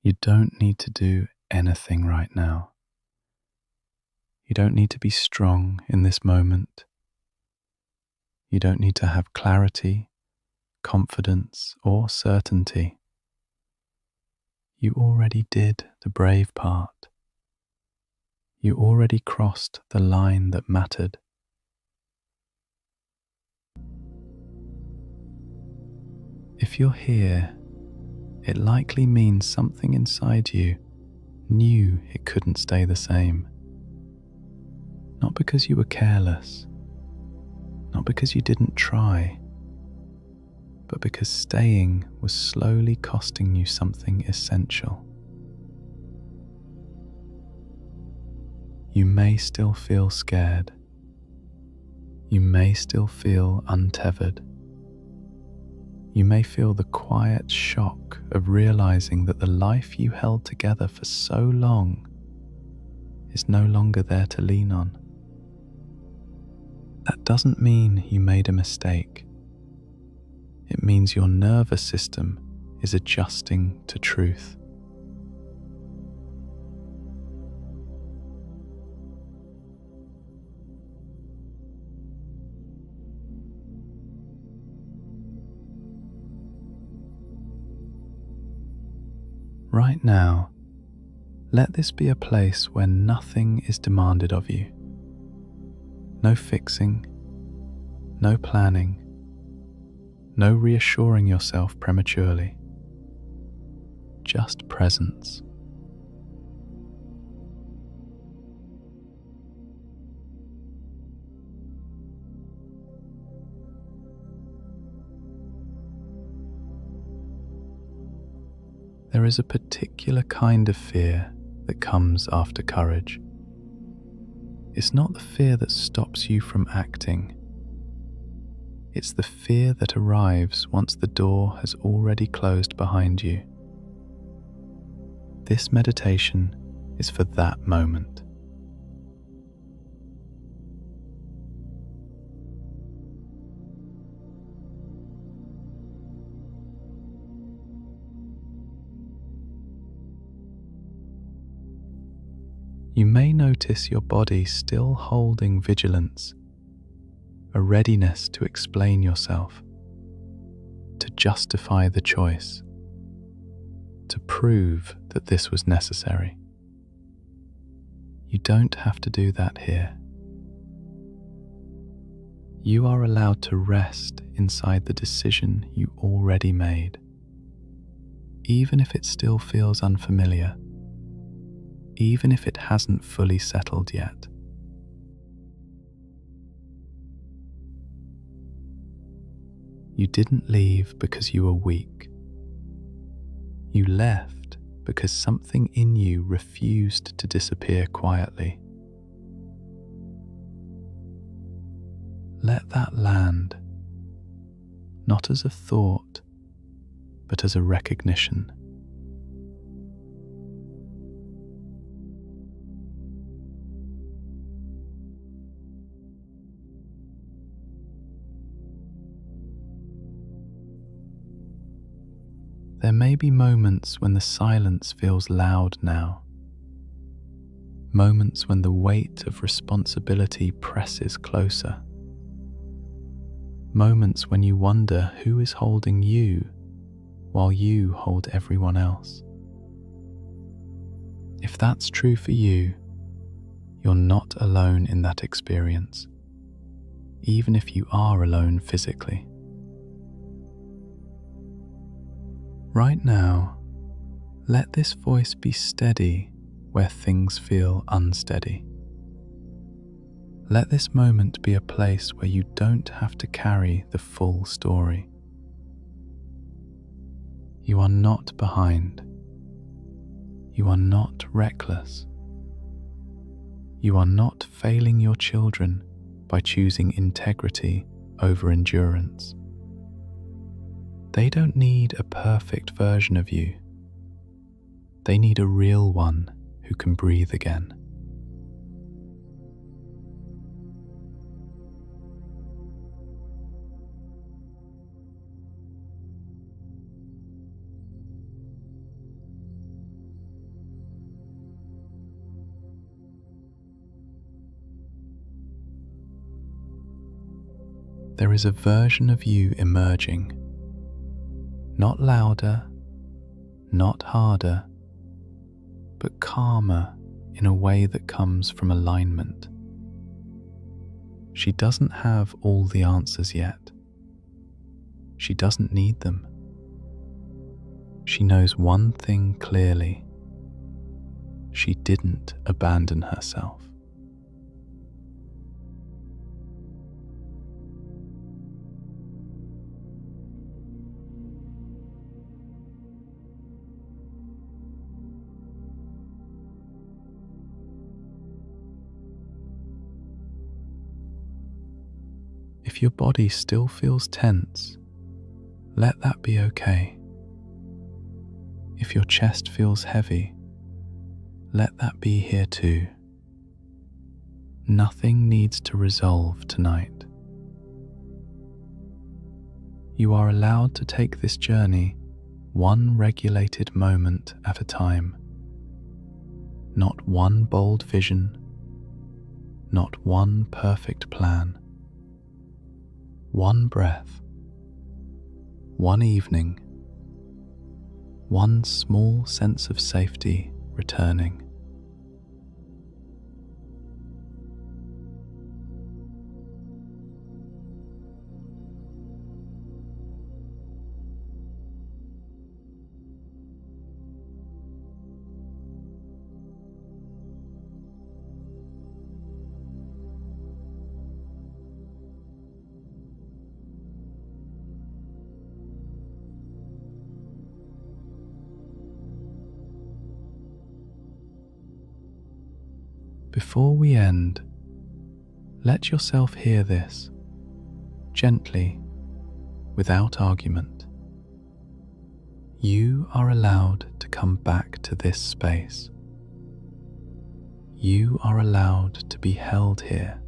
You don't need to do anything right now. You don't need to be strong in this moment. You don't need to have clarity, confidence, or certainty. You already did the brave part. You already crossed the line that mattered. If you're here, it likely means something inside you knew it couldn't stay the same. Not because you were careless, not because you didn't try, but because staying was slowly costing you something essential. You may still feel scared. You may still feel untethered. You may feel the quiet shock of realizing that the life you held together for so long is no longer there to lean on. That doesn't mean you made a mistake. It means your nervous system is adjusting to truth. Right now, let this be a place where nothing is demanded of you. No fixing, no planning, no reassuring yourself prematurely. Just presence. There is a particular kind of fear that comes after courage. It's not the fear that stops you from acting. It's the fear that arrives once the door has already closed behind you. This meditation is for that moment. You may notice your body still holding vigilance, a readiness to explain yourself, to justify the choice, to prove that this was necessary. You don't have to do that here. You are allowed to rest inside the decision you already made, even if it still feels unfamiliar, even if it hasn't fully settled yet. You didn't leave because you were weak. You left because something in you refused to disappear quietly. Let that land, not as a thought, but as a recognition. There may be moments when the silence feels loud now, moments when the weight of responsibility presses closer, moments when you wonder who is holding you while you hold everyone else. If that's true for you, you're not alone in that experience, even if you are alone physically. Right now, let this voice be steady where things feel unsteady. Let this moment be a place where you don't have to carry the full story. You are not behind. You are not reckless. You are not failing your children by choosing integrity over endurance. They don't need a perfect version of you. They need a real one who can breathe again. there is a version of you emerging, not louder, not harder, but calmer in a way that comes from alignment. She doesn't have all the answers yet. She doesn't need them. She knows one thing clearly. She didn't abandon herself. If your body still feels tense, let that be okay. If your chest feels heavy, let that be here too. Nothing needs to resolve tonight. You are allowed to take this journey one regulated moment at a time. Not one bold vision, not one perfect plan. One breath, one evening, one small sense of safety returning. Before we end, let yourself hear this, gently, without argument. You are allowed to come back to this space. You are allowed to be held here.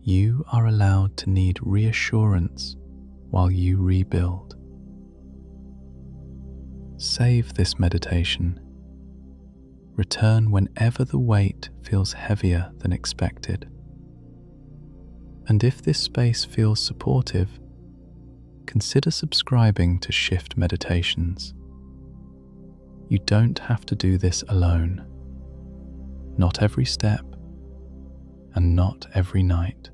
You are allowed to need reassurance while you rebuild. Save this meditation. Return whenever the weight feels heavier than expected. And if this space feels supportive, consider subscribing to Shift Meditations. You don't have to do this alone. Not every step, and not every night.